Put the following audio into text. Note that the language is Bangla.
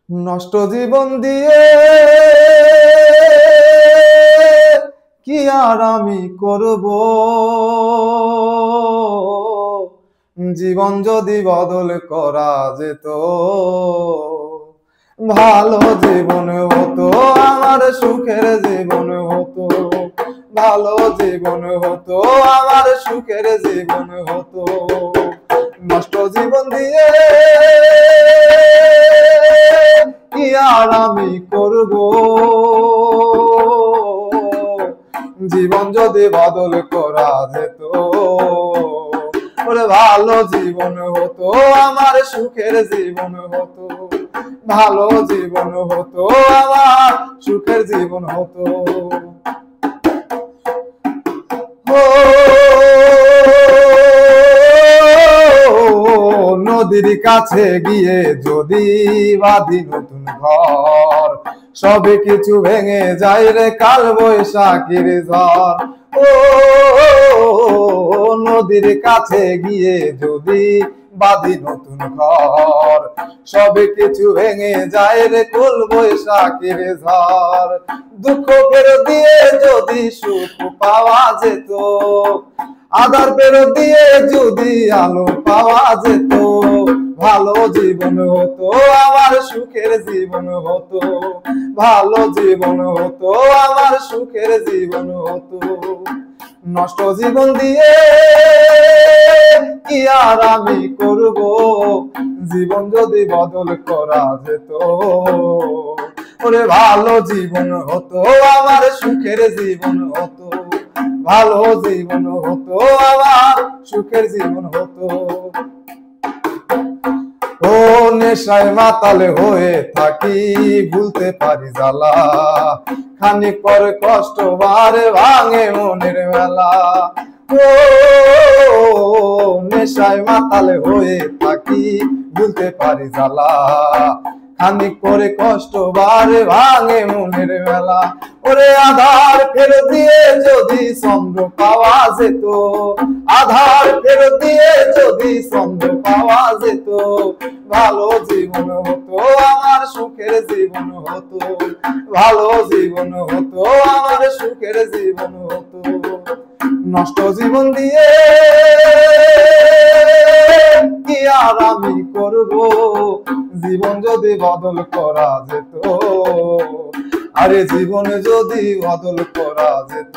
নষ্ট জীবন দিয়ে কি আর আমি করব, জীবন যদি বদল করা যেত ভালো জীবন হতো, আমার সুখের জীবন হতো, ভালো জীবন হতো, আমার সুখের জীবন হতো। নষ্ট জীবন দিয়ে কি আর আমি করব, জীবন যদি বদল করা যেত ওরে ভালো জীবন হতো, আমার সুখের জীবন হতো, ভালো জীবন হতো, আমার সুখের জীবন হতো। নদীর কাছে গিয়ে যদি বাঁধি নতুন ঘর, সবে কিছু ভেঙে যায় রে কাল বৈশাখীর ঝড়। ও নদীর কাছে গিয়ে যদি বাঁধি নতুন ঘর, সবে কিছু ভেঙে যায় রে কাল বৈশাখীর ঝড়। দুঃখ ফেরত দিয়ে যদি সুখ পাওয়া যেত, আধার ফেরত দিয়ে যদি আলো পাওয়া যেত ভালো জীবন হতো, আমার সুখের জীবন হতো, ভালো জীবন হতো, আমার সুখের জীবন হতো। নষ্ট জীবন দিয়ে কি আর আমি করব, জীবন যদি বদল করা যেত ওরে ভালো জীবন হতো, আমার সুখের জীবন হতো, ভালো জীবন হতো, আমার সুখের জীবন হতো। ও নেশায় মাতাল হয়ে থাকি, ভুলতে পারি জ্বালা, খানিক পর কষ্ট বারে ভাঙে মনের মেলা। ও নেশায় মাতাল হয়ে থাকি, ভুলতে পারি জ্বালা, খানিক করে কষ্ট বারে ভাঙে মনের মেলা। ওরে আধার ফেরত দিয়ে যদি চন্দ্র পাওয়া যেত, আধার ফেরত দিয়ে যদি চন্দ্র পাওয়া যেত ভালো জীবন হতো, আমার সুখের জীবন হতো, ভালো জীবন হতো, আমার সুখের জীবন হতো। নষ্ট জীবন দিয়ে কি আর আমি করব, জীবন যদি বদল করা যেত, আরে জীবন যদি বদল করা যেত।